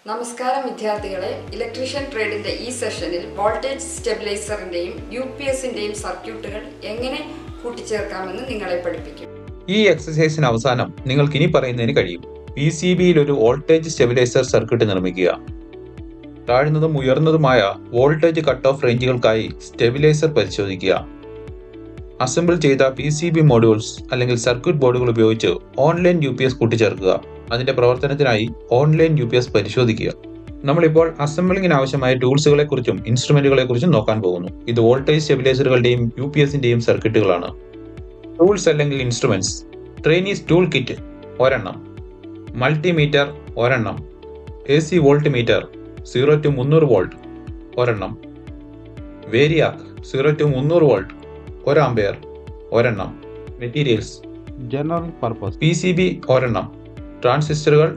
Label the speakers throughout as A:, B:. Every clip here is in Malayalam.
A: നമസ്കാരം വിദ്യാർത്ഥികളെ, ഇലക്ട്രീഷ്യൻ ട്രേഡിന്റെ ഈ സെഷനിൽ വോൾട്ടേജ് സ്റ്റെബിലൈസറിന്റെയും UPSന്റെയും സർക്യൂട്ടുകൾ എങ്ങനെ കൂട്ടിച്ചേർക്കാമെന്ന് നിങ്ങളെ പഠിപ്പിക്കും.
B: ഈ എക്സസൈസിന് അവസാനം നിങ്ങൾക്ക് ഇനി പറയുന്നതിന് കഴിയും. PCBയിൽ ഒരു വോൾട്ടേജ് സ്റ്റെബിലൈസർ സർക്യൂട്ട് നിർമ്മിക്കുക. താഴ്ന്നതും ഉയർന്നതുമായ വോൾട്ടേജ് കട്ട് ഓഫ് റേഞ്ചുകൾക്കായി സ്റ്റെബിലൈസർ പരിശോധിക്കുക. അസംബിൾ ചെയ്ത PCB മോഡ്യൂൾസ് അല്ലെങ്കിൽ സർക്യൂട്ട് ബോർഡുകൾ ഉപയോഗിച്ച് ഓൺലൈൻ UPS കൂട്ടിച്ചേർക്കുക. അതിന്റെ പ്രവർത്തനത്തിനായി ഓൺലൈൻ UPS പരിശോധിക്കുക. നമ്മളിപ്പോൾ അസംബ്ലിങ്ങിന് ആവശ്യമായ ടൂൾസുകളെ കുറിച്ചും ഇൻസ്ട്രുമെന്റുകളെ കുറിച്ചും നോക്കാൻ പോകുന്നു. ഇത് വോൾട്ടേജ് സ്റ്റെബിലൈസറുകളുടെയും UPSന്റെയും സർക്യൂട്ടുകളാണ്. ടൂൾസ് അല്ലെങ്കിൽ ഇൻസ്ട്രുമെന്റ്സ്: ട്രെയിനീസ് ടൂൾ കിറ്റ് ഒരെണ്ണം, മൾട്ടിമീറ്റർ ഒരെണ്ണം, AC volt meter 0 to 300 volt ഒരെണ്ണം, വേരിയാക് 0 to 300 വോൾട്ട് 1 ആംപിയർ ഒരെണ്ണം. മെറ്റീരിയൽസ്:
C: ജനറൽ പർപ്പസ്
B: PCB ഒരെണ്ണം, ട്രാൻസിസ്റ്ററുകൾ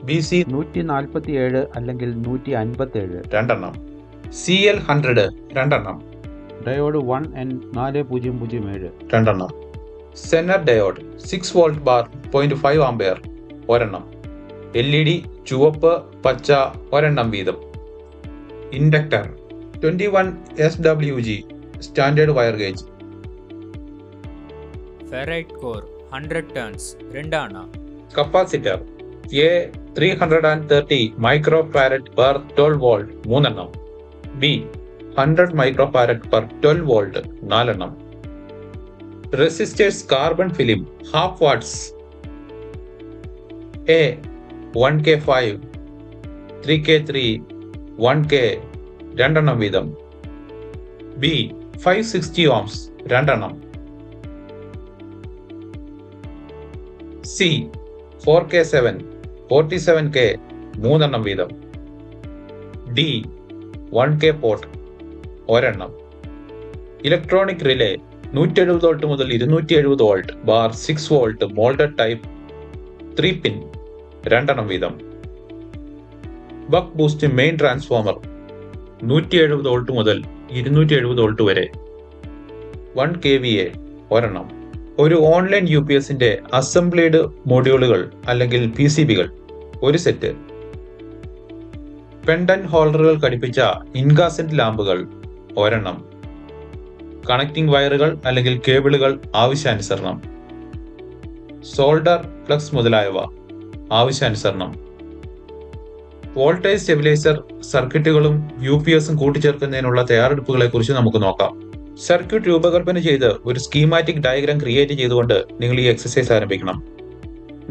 B: BC
C: 147 അല്ലെങ്കിൽ 157,
B: രണ്ടെണ്ണം, CL100 രണ്ടെണ്ണം,
C: ഡയോഡ് 1N4007,
B: രണ്ടെണ്ണം, zener diode 6 volt bar 0.5 ampere ഒരെണ്ണം, LED ചുവപ്പ് പച്ച ഒരെണ്ണം വീതം, inductor 21 SWG standard wire gauge,
D: ferrite core 100 turns 2 ആണ,
B: capacitor A 330 micro farad per 12 volt 3 എണ്ണം, B 100 micro farad per 12 volt 4 എണ്ണം, resistors carbon film half watts A 1K5 3K3 1K 2 എണ്ണം വീതം, B 560 ohms 2 എണ്ണം, C 4K7 47K 3 എണ്ണം വീതം, D 1K പോർട്ട് ഒരെണ്ണം. ഇലക്ട്രോണിക് റിലേ 170 വോൾട്ട് മുതൽ 270 volt bar 6 volt moulded type 3 പിൻ 2 എണ്ണം വീതം. Buck boost main transformer 170 volt മുതൽ 270 വോൾട്ട് വരെ 1 kVA ഒരെണ്ണം. ഒരു ഓൺലൈൻ UPSന്റെ അസംബ്ലിഡ് മോഡ്യൂളുകൾ അല്ലെങ്കിൽ PCBകൾ ഒരു സെറ്റ്, പെൻഡന്റ് ഹോൾഡറുകൾ ഘടിപ്പിച്ച ഇൻകാസെന്റ് ലാമ്പുകൾ ഒരെണ്ണം, കണക്റ്റിംഗ് വയറുകൾ അല്ലെങ്കിൽ കേബിളുകൾ ആവശ്യാനുസരണം, സോൾഡർ ഫ്ലക്സ് മുതലായവ ആവശ്യാനുസരണം. വോൾട്ടേജ് സ്റ്റെബിലൈസർ സർക്യൂട്ടുകളും UPSും കൂട്ടിച്ചേർക്കുന്നതിനുള്ള തയ്യാറെടുപ്പുകളെ കുറിച്ച് നമുക്ക് നോക്കാം. സർക്യൂട്ട് രൂപകൽപ്പന ചെയ്ത് ഒരു സ്കീമാറ്റിക് ഡയഗ്രാം ക്രിയേറ്റ് ചെയ്തുകൊണ്ട് നിങ്ങൾ ഈ എക്സസൈസ് ആരംഭിക്കണം.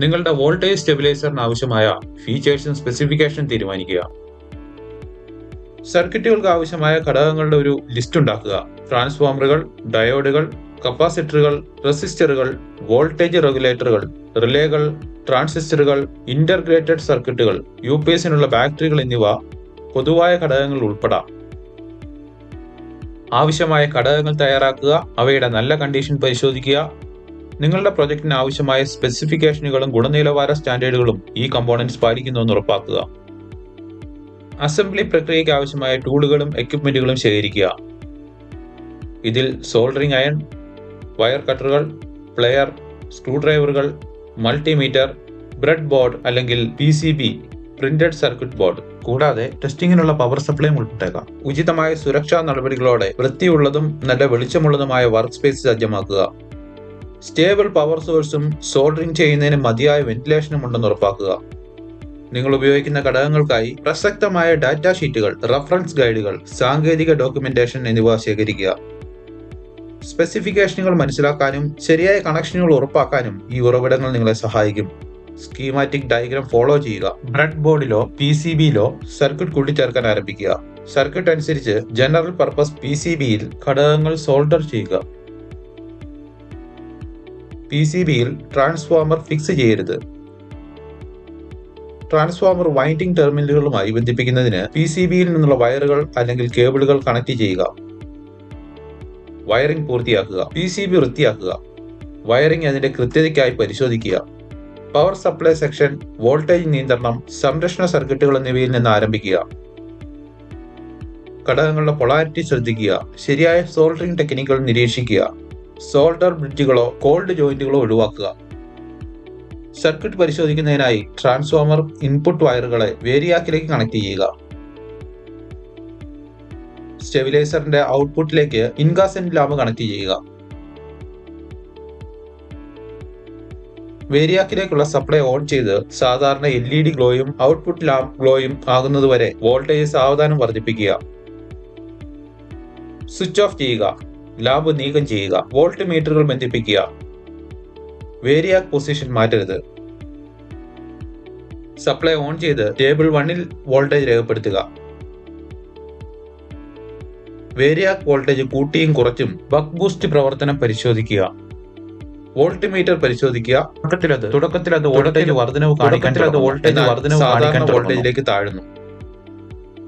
B: നിങ്ങളുടെ വോൾട്ടേജ് സ്റ്റെബിലൈസറിന് ആവശ്യമായ ഫീച്ചേഴ്സും സ്പെസിഫിക്കേഷനും തീരുമാനിക്കുക. സർക്യൂട്ടുകൾക്ക് ആവശ്യമായ ഘടകങ്ങളുടെ ഒരു ലിസ്റ്റ് ഉണ്ടാക്കുക. ട്രാൻസ്ഫോമറുകൾ, ഡയോഡുകൾ, കപ്പാസിറ്ററുകൾ, റെസിസ്റ്ററുകൾ, വോൾട്ടേജ് റെഗുലേറ്ററുകൾ, റിലേകൾ, ട്രാൻസിസ്റ്ററുകൾ, ഇന്റർഗ്രേറ്റഡ് സർക്യൂട്ടുകൾ, UPSനുള്ള ബാറ്ററികൾ എന്നിവ പൊതുവായ ഘടകങ്ങൾ ഉൾപ്പെടാം. ആവശ്യമായ ഘടകങ്ങൾ തയ്യാറാക്കുക, അവയുടെ നല്ല കണ്ടീഷൻ പരിശോധിക്കുക. നിങ്ങളുടെ പ്രൊജക്ടിന് ആവശ്യമായ സ്പെസിഫിക്കേഷനുകളും ഗുണനിലവാര സ്റ്റാൻഡേർഡുകളും ഈ കമ്പോണന്റ്സ് പാലിക്കുന്നുവെന്ന് ഉറപ്പാക്കുക. അസംബ്ലി പ്രക്രിയയ്ക്ക് ആവശ്യമായ ടൂളുകളും എക്യുപ്മെന്റുകളും ശേഖരിക്കുക. ഇതിൽ സോൾഡറിംഗ് അയൺ, വയർ കട്ടറുകൾ, പ്ലെയർ, സ്ക്രൂ ഡ്രൈവറുകൾ, മൾട്ടിമീറ്റർ, ബ്രെഡ് ബോർഡ് അല്ലെങ്കിൽ PCB പ്രിന്റഡ് സർക്യൂട്ട് ബോർഡ്, കൂടാതെ ടെസ്റ്റിംഗിനുള്ള പവർ സപ്ലൈയും ഉൾപ്പെട്ടേക്കാം. ഉചിതമായ സുരക്ഷാ നടപടികളോടെ വൃത്തിയുള്ളതും നല്ല വെളിച്ചമുള്ളതുമായ വർക്ക് സ്പേസ് സജ്ജമാക്കുക. സ്റ്റേബിൾ പവർ സോഴ്സും സോൾഡറിംഗ് ചെയ്യുന്നതിന് മതിയായ വെന്റിലേഷനും ഉണ്ടെന്ന് ഉറപ്പാക്കുക. നിങ്ങൾ ഉപയോഗിക്കുന്ന ഘടകങ്ങൾക്കായി പ്രസക്തമായ ഡാറ്റാ ഷീറ്റുകൾ, റഫറൻസ് ഗൈഡുകൾ, സാങ്കേതിക ഡോക്യുമെന്റേഷൻ എന്നിവ ശേഖരിക്കുക. സ്പെസിഫിക്കേഷനുകൾ മനസ്സിലാക്കാനും ശരിയായ കണക്ഷനുകൾ ഉറപ്പാക്കാനും ഈ ഉറവിടങ്ങൾ നിങ്ങളെ സഹായിക്കും. സ്കീമാറ്റിക് ഡയഗ്രാം ഫോളോ ചെയ്യുക. ബ്രെഡ് ബോർഡിലോ PCBയിലോ സർക്യൂട്ട് കൂട്ടിച്ചേർക്കാൻ ആരംഭിക്കുക. സർക്യൂട്ട് അനുസരിച്ച് ജനറൽ പർപ്പസ് PCBയിൽ ഘടകങ്ങൾ സോൾഡർ ചെയ്യുക. PCBയിൽ ട്രാൻസ്ഫോമർ ഫിക്സ് ചെയ്യരുത്. ട്രാൻസ്ഫോമർ വൈൻഡിംഗ് ടെർമിനലുകളുമായി ബന്ധിപ്പിക്കുന്നതിന് PCBയിൽ നിന്നുള്ള വയറുകൾ അല്ലെങ്കിൽ കേബിളുകൾ കണക്ട് ചെയ്യുക. വയറിംഗ് പൂർത്തിയാക്കുക. PCB വൃത്തിയാക്കുക. വയറിംഗ് അതിന്റെ കൃത്യതയ്ക്കായി പരിശോധിക്കുക. പവർ സപ്ലൈ സെക്ഷൻ, വോൾട്ടേജ് നിയന്ത്രണം, സംരക്ഷണ സർക്യൂട്ടുകൾ എന്നിവയിൽ നിന്ന് ആരംഭിക്കുക. ഘടകങ്ങളുടെ പൊളാരിറ്റി ശ്രദ്ധിക്കുക. ശരിയായ സോൾഡറിംഗ് ടെക്നിക്കുകൾ നിരീക്ഷിക്കുക. സോൾഡർ ബ്രിഡ്ജുകളോ കോൾഡ് ജോയിന്റുകളോ ഒഴിവാക്കുക. സർക്യൂട്ട് പരിശോധിക്കുന്നതിനായി ട്രാൻസ്ഫോമർ ഇൻപുട്ട് വയറുകളെ വേരിയാക്കിലേക്ക് കണക്ട് ചെയ്യുക. സ്റ്റെബിലൈസറിന്റെ ഔട്ട്പുട്ടിലേക്ക് ഇൻകാസെന്റ് ലാമ്പ് കണക്ട് ചെയ്യുക. വേരിയാക്കിലേക്കുള്ള സപ്ലൈ ഓൺ ചെയ്ത് സാധാരണ LED ഗ്ലോയും ഔട്ട്പുട്ട് ലാമ്പ് ഗ്ലോയും ആകുന്നതുവരെ വോൾട്ടേജ് സാവധാനം വർദ്ധിപ്പിക്കുക. സ്വിച്ച് ഓഫ് ചെയ്യുക. ലാമ്പ് നീക്കം ചെയ്യുക. വോൾട്ട് മീറ്ററുകൾ ബന്ധിപ്പിക്കുക. വേരിയാക്ക് പൊസിഷൻ മാറ്റരുത്. സപ്ലൈ ഓൺ ചെയ്ത് ടേബിൾ 1-ൽ വോൾട്ടേജ് രേഖപ്പെടുത്തുക. വേരിയാക്ക് വോൾട്ടേജ് കൂട്ടിയും കുറച്ചും ബക്ക് ബൂസ്റ്റ് പ്രവർത്തനം പരിശോധിക്കുക. വോൾട്ട് മീറ്റർ പരിശോധിക്കുക. തുടക്കത്തിൽ അത് വോൾട്ടേജ് വർധനവ് കാണിക്കാൻ വോൾട്ടേജിലേക്ക് താഴുന്നു.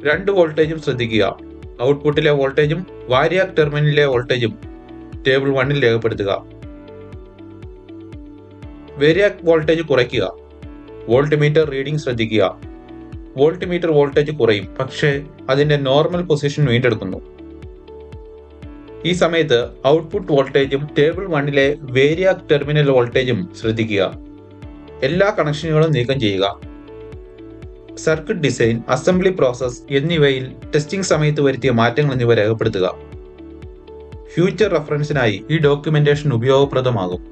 B: 2 വോൾട്ടേജും ശ്രദ്ധിക്കുക. ഔട്ട്പുട്ടിലെ വോൾട്ടേജും വാരിയാക്ക് ടെർമിനലിലെ വോൾട്ടേജും ടേബിൾ 1-ൽ രേഖപ്പെടുത്തുക. വേരിയാക്ക് വോൾട്ടേജ് കുറയ്ക്കുക. വോൾട്ട് മീറ്റർ റീഡിംഗ് ശ്രദ്ധിക്കുക. വോൾട്ട് മീറ്റർ വോൾട്ടേജ് കുറയും, പക്ഷേ അതിന്റെ നോർമൽ പൊസിഷൻ വീണ്ടെടുക്കുന്നു. ഈ സമയത്ത് ഔട്ട്പുട്ട് വോൾട്ടേജും ടേബിൾ 1-ലെ വേരിയാക്ക് ടെർമിനൽ വോൾട്ടേജും ശ്രദ്ധിക്കുക. എല്ലാ കണക്ഷനുകളും നീക്കം ചെയ്യുക. സർക്യൂട്ട് ഡിസൈൻ, അസംബ്ലി പ്രോസസ് എന്നിവയിൽ ടെസ്റ്റിംഗ് സമയത്ത് വരുത്തിയ മാറ്റങ്ങൾ എന്നിവ രേഖപ്പെടുത്തുക. ഫ്യൂച്ചർ റഫറൻസിനായി ഈ ഡോക്യുമെന്റേഷൻ ഉപയോഗപ്രദമാകും.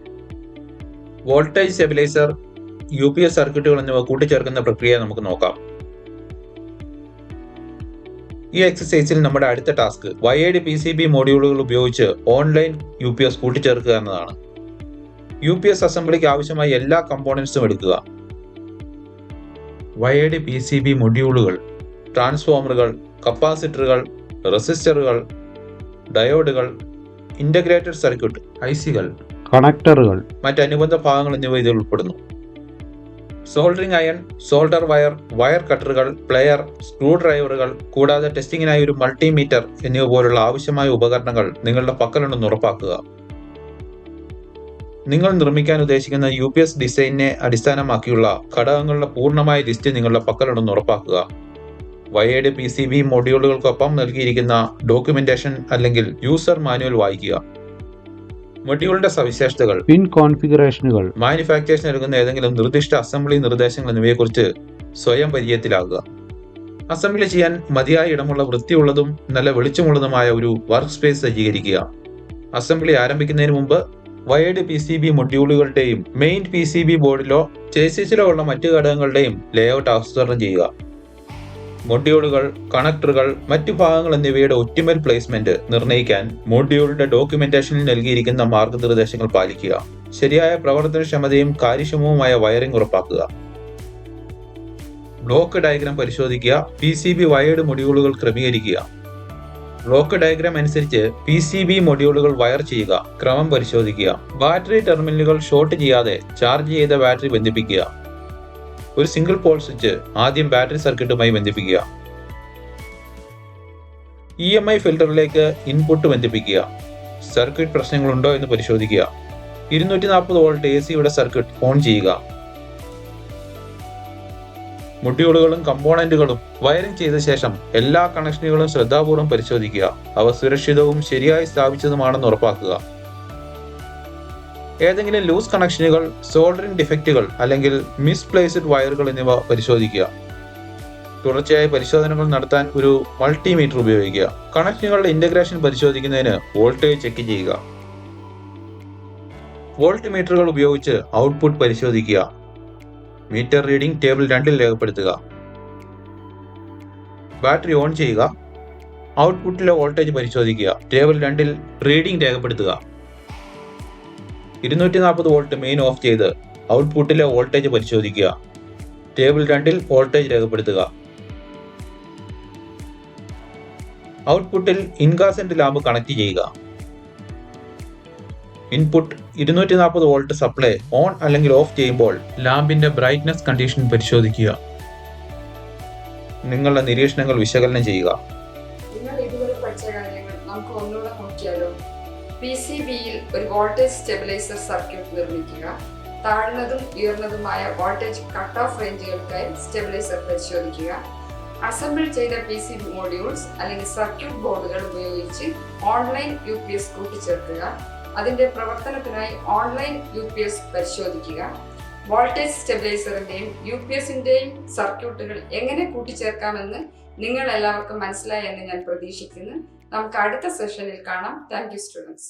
B: വോൾട്ടേജ് സ്റ്റെബിലൈസർ, UPS സർക്യൂട്ടുകൾ എന്നിവ കൂട്ടിച്ചേർക്കുന്ന പ്രക്രിയ നമുക്ക് നോക്കാം. ഈ എക്സസൈസിൽ നമ്മുടെ അടുത്ത ടാസ്ക് വയേർഡ് PCB മോഡ്യൂളുകൾ ഉപയോഗിച്ച് ഓൺലൈൻ UPS കൂട്ടിച്ചേർക്കുക എന്നതാണ്. UPS അസംബ്ലിക്ക് ആവശ്യമായ എല്ലാ കമ്പോണൻസും എടുക്കുക. വയേർഡ് PCB മൊഡ്യൂളുകൾ, ട്രാൻസ്ഫോമറുകൾ, കപ്പാസിറ്ററുകൾ, റെസിസ്റ്ററുകൾ, ഡയോഡുകൾ, ഇന്റഗ്രേറ്റഡ് സർക്യൂട്ട് ICകൾ,
C: കണക്ടറുകൾ,
B: മറ്റനുബന്ധ ഭാഗങ്ങൾ എന്നിവ ഇതിൽ ഉൾപ്പെടുന്നു. Soldering iron, solder wire, wire കട്ടറുകൾ, പ്ലെയർ, സ്ക്രൂ ഡ്രൈവറുകൾ, കൂടാതെ ടെസ്റ്റിംഗിനായി ഒരു മൾട്ടിമീറ്റർ എന്നിവ പോലുള്ള ആവശ്യമായ ഉപകരണങ്ങൾ നിങ്ങളുടെ പക്കലുണ്ടെന്ന് ഉറപ്പാക്കുക. നിങ്ങൾ നിർമ്മിക്കാൻ ഉദ്ദേശിക്കുന്ന UPS ഡിസൈനിനെ അടിസ്ഥാനമാക്കിയുള്ള ഘടകങ്ങളുടെ പൂർണ്ണമായ ലിസ്റ്റ് നിങ്ങളുടെ പക്കലുണ്ടെന്ന് ഉറപ്പാക്കുക. വയേർഡ് PCB മൊഡ്യൂളുകൾക്കൊപ്പം നൽകിയിരിക്കുന്ന ഡോക്യുമെന്റേഷൻ അല്ലെങ്കിൽ യൂസർ മാനുവൽ വായിക്കുക. മൊഡ്യൂളിന്റെ സവിശേഷതകൾ,
C: പിൻ കോൺഫിഗറേഷനുകൾ,
B: മാനുഫാക്ചേഴ്സ് നൽകുന്ന ഏതെങ്കിലും നിർദ്ദിഷ്ട അസംബ്ലി നിർദ്ദേശങ്ങൾ എന്നിവയെക്കുറിച്ച് സ്വയം പരിചയത്തിലാകുക. അസംബ്ലി ചെയ്യാൻ മതിയായ ഇടമുള്ള വൃത്തിയുള്ളതും നല്ല വെളിച്ചമുള്ളതുമായ ഒരു വർക്ക് സ്പേസ് സജ്ജീകരിക്കുക. അസംബ്ലി ആരംഭിക്കുന്നതിന് മുമ്പ് വയേർഡ് PCB മൊഡ്യൂളുകളുടെയും മെയിൻ PCB ബോർഡിലോ ചേസിസിലോ ഉള്ള മറ്റു ഘടകങ്ങളുടെയും ലേഔട്ട് ആസൂത്രണം ചെയ്യുക. മൊഡ്യൂളുകൾ, കണക്ടറുകൾ, മറ്റു ഭാഗങ്ങൾ എന്നിവയുടെ ഒപ്റ്റിമൽ പ്ലേസ്മെന്റ് നിർണ്ണയിക്കാൻ മൊഡ്യൂളിന്റെ ഡോക്യുമെന്റേഷനിൽ നൽകിയിരിക്കുന്ന മാർഗനിർദ്ദേശങ്ങൾ പാലിക്കുക. ശരിയായ പ്രവർത്തനക്ഷമതയും കാര്യക്ഷമവുമായ വയറിംഗ് ഉറപ്പാക്കുക. ബ്ലോക്ക് ഡയഗ്രാം പരിശോധിക്കുക. PCB വയേർഡ് മൊഡ്യൂളുകൾ ക്രമീകരിക്കുക. ബ്ലോക്ക് ഡയഗ്രാം അനുസരിച്ച് PCB മൊഡ്യൂളുകൾ വയർ ചെയ്യുക. ക്രമം പരിശോധിക്കുക. ബാറ്ററി ടെർമിനലുകൾ ഷോർട്ട് ചെയ്യാതെ ചാർജ് ചെയ്ത ബാറ്ററി ബന്ധിപ്പിക്കുക. ഒരു സിംഗിൾ പോൾ സ്വിച്ച് ആദ്യം ബാറ്ററി സർക്യൂട്ടുമായി ബന്ധിപ്പിക്കുക. EMI ഫിൽട്ടറിലേക്ക് ഇൻപുട്ട് ബന്ധിപ്പിക്കുക. സർക്യൂട്ട് പ്രശ്നങ്ങളുണ്ടോ എന്ന് പരിശോധിക്കുക. 240 വോൾട്ട് ACയുടെ സർക്യൂട്ട് ഓൺ ചെയ്യുക. മൊഡ്യൂളുകളും കമ്പോണന്റുകളും വയറിംഗ് ചെയ്ത ശേഷം എല്ലാ കണക്ഷനുകളും ശ്രദ്ധാപൂർവ്വം പരിശോധിക്കുക. അവ സുരക്ഷിതവും ശരിയായി സ്ഥാപിച്ചതുമാണെന്ന് ഉറപ്പാക്കുക. ഏതെങ്കിലും ലൂസ് കണക്ഷനുകൾ, സോൾഡറിംഗ് ഡിഫക്റ്റുകൾ അല്ലെങ്കിൽ മിസ്പ്ലേസ്ഡ് വയറുകൾ എന്നിവ പരിശോധിക്കുക. തുടർച്ചയായ പരിശോധനകൾ നടത്താൻ ഒരു മൾട്ടിമീറ്റർ ഉപയോഗിക്കുക. കണക്ഷനുകളുടെ ഇന്റഗ്രേഷൻ പരിശോധിക്കുന്നതിന് വോൾട്ടേജ് ചെക്ക് ചെയ്യുക. വോൾട്ട് മീറ്ററുകൾ ഉപയോഗിച്ച് ഔട്ട്പുട്ട് പരിശോധിക്കുക. മീറ്റർ റീഡിംഗ് ടേബിൾ 2-ൽ രേഖപ്പെടുത്തുക. ബാറ്ററി ഓൺ ചെയ്യുക. ഔട്ട്പുട്ടിലെ വോൾട്ടേജ് പരിശോധിക്കുക. ടേബിൾ 2-ൽ റീഡിംഗ് രേഖപ്പെടുത്തുക. 240 വോൾട്ട് മെയിൻ ഓഫ് ചെയ്ത് ഔട്ട്പുട്ടിലെ വോൾട്ടേജ് പരിശോധിക്കുക. ടേബിൾ 2-ൽ വോൾട്ടേജ് രേഖപ്പെടുത്തുക. ഔട്ട്പുട്ടിൽ ഇൻകാസെന്റ് ലാമ്പ് കണക്ട് ചെയ്യുക. ഇൻപുട്ട് 240 വോൾട്ട് സപ്ലൈ ഓൺ അല്ലെങ്കിൽ ഓഫ് ചെയ്യുമ്പോൾ ലാമ്പിന്റെ ബ്രൈറ്റ്നസ് കണ്ടീഷൻ പരിശോധിക്കുക. നിങ്ങളുടെ നിരീക്ഷണങ്ങൾ വിശകലനം ചെയ്യുക.
A: നിങ്ങൾ ഇതുവരെ പഠിച്ച കാര്യങ്ങൾ നമുക്ക് ഒന്നുകൂടെ നോക്കിയാലോ. PCBയിൽ ഒരു വോൾട്ടേജ് സ്റ്റെബിലൈസർ സർക്യൂട്ട് നിർമ്മിക്കുക. താഴ്ന്നതും ഉയർന്നതുമായ വോൾട്ടേജ് കട്ട് ഓഫ് റേഞ്ചുകൾക്കായി സ്റ്റെബിലൈസർ പരിശോധിക്കുക. അസംബിൾ ചെയ്ത PCB മോഡ്യൂൾസ് അല്ലെങ്കിൽ സർക്യൂട്ട് ബോർഡുകൾ ഉപയോഗിച്ച് ഓൺലൈൻ UPS കൂട്ടിച്ചേർക്കുക. അതിൻ്റെ പ്രവർത്തനത്തിനായി ഓൺലൈൻ UPS പരിശോധിക്കുക. വോൾട്ടേജ് സ്റ്റെബിലൈസറിന്റെയും UPSന്റെയും സർക്യൂട്ടുകൾ എങ്ങനെ കൂട്ടിച്ചേർക്കാമെന്ന് നിങ്ങൾ എല്ലാവർക്കും മനസ്സിലായി എന്ന് ഞാൻ പ്രതീക്ഷിക്കുന്നു. നമുക്ക് അടുത്ത സെഷനിൽ കാണാം. Thank you students.